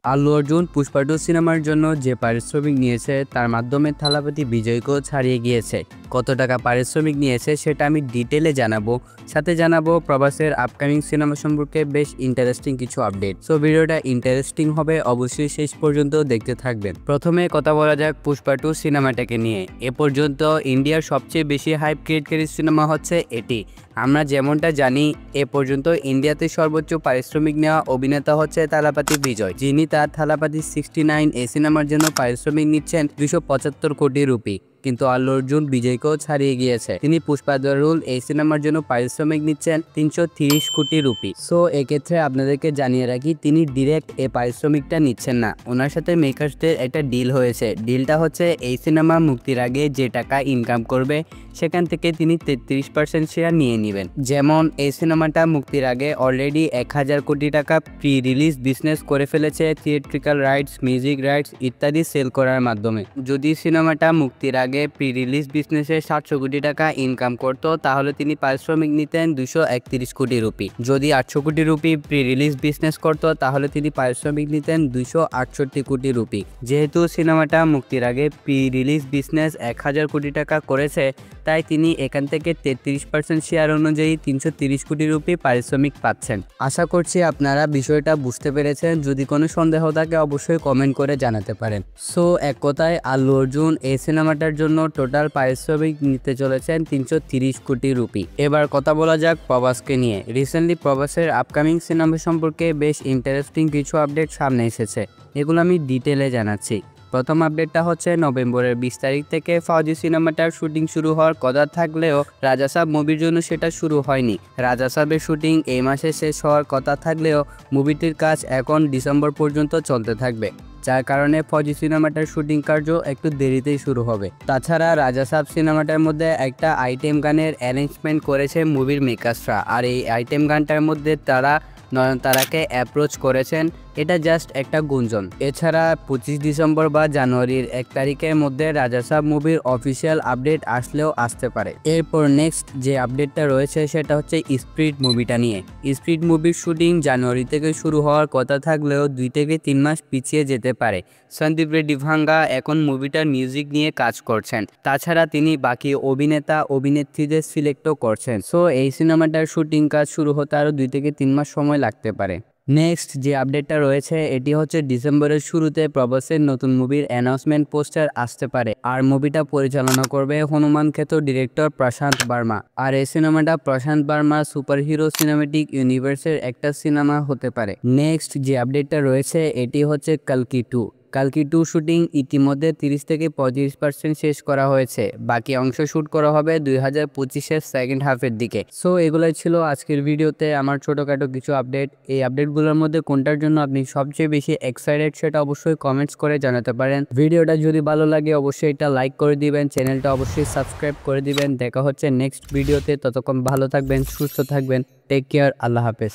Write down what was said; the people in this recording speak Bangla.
আল্লু অর্জুন পুষ্পা 2 সিনেমার জন্য যে পারিশ্রমিক নিয়েছে তার মাধ্যমে থালাপতি বিজয়কেও ছাড়িয়ে গিয়েছে। কত টাকা পারিশ্রমিক নিয়েছে সেটা আমি ডিটেলে জানাবো, সাথে জানাবো প্রভাসের আপকামিং সিনেমা সম্পর্কে বেশ ইন্টারেস্টিং কিছু আপডেট। সো ভিডিওটা ইন্টারেস্টিং হবে, অবশ্যই শেষ পর্যন্ত দেখতে থাকবেন। প্রথমে কথা বলা যাক পুষ্পা 2 সিনেমাটাকে নিয়ে। এ পর্যন্ত ইন্ডিয়ার সবচেয়ে বেশি হাইপ ক্রিয়েটকারী সিনেমা হচ্ছে এটি। আমরা যেমনটা জানি, এ পর্যন্ত ইন্ডিয়াতে সর্বোচ্চ পারিশ্রমিক নেওয়া অভিনেতা হচ্ছে থালাপতি বিজয়, যিনি তার থালাপতি 69 এই সিনেমার জন্য পারিশ্রমিক নিচ্ছেন 275 কোটি রুপি। কিন্তু আল্লু অর্জুন বিজয়কেও ছাড়িয়ে গিয়েছে। তিনি পুষ্পা দ্য রুল এই সিনেমার জন্য পারিশ্রমিক নিচ্ছেন 330 কোটি রুপি। সো এক্ষেত্রে আপনাদেরকে জানিয়ে রাখি, তিনি ডিরেক্ট এই পারিশ্রমিকটা নিচ্ছেন না, ওনার সাথে মেকার্সদের একটা ডিল হয়েছে। ডিলটা হচ্ছে এই সিনেমা মুক্তির আগে যে টাকা ইনকাম করবে সেখান থেকে তিনি 33% শেয়ার নিয়ে নেবেন। যেমন এই সিনেমাটা মুক্তির আগে অলরেডি 1000 কোটি টাকা প্রি রিলিজ বিজনেস করে ফেলেছে থিয়েট্রিক্যাল রাইটস, মিউজিক রাইটস ইত্যাদি সেল করার মাধ্যমে। যদি সিনেমাটা মুক্তির আগে প্রি রিলিজ বিজনেসে 700 কোটি টাকা ইনকাম করত, তাহলে তিনি পারিশ্রমিক নিতেন 231 কোটি রুপি। যদি 800 কোটি রুপি প্রি রিলিজ বিজনেস করত, তাহলে তিনি পারিশ্রমিক নিতেন 268 কোটি রুপি। যেহেতু সিনেমাটা মুক্তির আগে প্রি রিলিজ বিজনেস 1000 কোটি টাকা করেছে, তাই তিনি এখান থেকে 33% শেয়ার অনুযায়ী 330 কোটি রুপি পারিশ্রমিক পাচ্ছেন। আশা করছি আপনারা বিষয়টা বুঝতে পেরেছেন। যদি কোনো সন্দেহ থাকে অবশ্যই কমেন্ট করে জানাতে পারেন। সো এক কথায় আল্লু অর্জুন এই সিনেমাটার জন্য টোটাল পারিশ্রমিক নিতে চলেছেন 330 কোটি রুপি। এবার কথা বলা যাক প্রভাসকে নিয়ে। রিসেন্টলি প্রভাসের আপকামিং সিনেমা সম্পর্কে বেশ ইন্টারেস্টিং কিছু আপডেট সামনে এসেছে, এগুলো আমি ডিটেলে জানাচ্ছি। প্রথম আপডেটটা হচ্ছে নভেম্বরের 20 তারিখ থেকে ফৌজি সিনেমাটার শুটিং শুরু হওয়ার কথা থাকলেও রাজা সাব মুভির জন্য সেটা শুরু হয়নি। রাজা সাবের শুটিং এই মাসে শেষ হওয়ার কথা থাকলেও মুভিটির কাজ এখন ডিসেম্বর পর্যন্ত চলতে থাকবে, যার কারণে ফৌজি সিনেমাটার শুটিং কার্য একটু দেরিতেই শুরু হবে। তাছাড়া রাজা সাব সিনেমাটার মধ্যে একটা আইটেম গানের অ্যারেঞ্জমেন্ট করেছে মুভির মেকার্সরা, আর এই আইটেম গানটার মধ্যে তারা নয়নতারাকে অ্যাপ্রোচ করেছেন। এটা জাস্ট একটা গুঞ্জন। এছাড়া 25 ডিসেম্বর বা জানুয়ারির 1 তারিখের মধ্যে রাজা সাব মুভির অফিসিয়াল আপডেট আসলেও আসতে পারে। এরপর নেক্সট যে আপডেটটা রয়েছে সেটা হচ্ছে স্পিরিট মুভিটা নিয়ে। স্পিরিট মুভির শুটিং জানুয়ারি থেকে শুরু হওয়ার কথা থাকলেও 2 থেকে 3 মাস পিছিয়ে যেতে পারে। সন্দীপ রেড্ডি ভাঙ্গা এখন মুভিটার মিউজিক নিয়ে কাজ করছেন। তাছাড়া তিনি বাকি অভিনেতা অভিনেত্রীদের সিলেক্টও করছেন। সো এই সিনেমাটার শুটিং কাজ শুরু হতে আরও 2 থেকে 3 মাস সময় লাগতে পারে। নেক্সট যে আপডেটটা রয়েছে এটি হচ্ছে ডিসেম্বরের শুরুতে প্রভাসের নতুন মুভির অ্যানাউন্সমেন্ট পোস্টার আসতে পারে, আর মুভিটা পরিচালনা করবে হনুমান খ্যাত ডিরেক্টর প্রশান্ত বার্মা। আর এই সিনেমাটা প্রশান্ত বার্মা সুপার হিরো সিনেমেটিক ইউনিভার্সের একটা সিনেমা হতে পারে। নেক্সট যে আপডেটটা রয়েছে এটি হচ্ছে কালকি 2। কালকি 2 শুটিং ইতিমধ্যে 30 থেকে 35% শেষ করা হয়েছে, বাকি অংশ শ্যুট করা হবে 2025-এর সেকেন্ড হাফের দিকে। সো এগুলোই ছিল আজকের ভিডিওতে আমার ছোটোখাটো কিছু আপডেট। এই আপডেটগুলোর মধ্যে কোনটার জন্য আপনি সবচেয়ে বেশি এক্সাইটেড সেটা অবশ্যই কমেন্টস করে জানাতে পারেন। ভিডিওটা যদি ভালো লাগে অবশ্যই এটা লাইক করে দিবেন, চ্যানেলটা অবশ্যই সাবস্ক্রাইব করে দিবেন। দেখা হচ্ছে নেক্সট ভিডিওতে, ততক্ষণ ভালো থাকবেন, সুস্থ থাকবেন, টেক কেয়ার, আল্লাহ হাফেজ।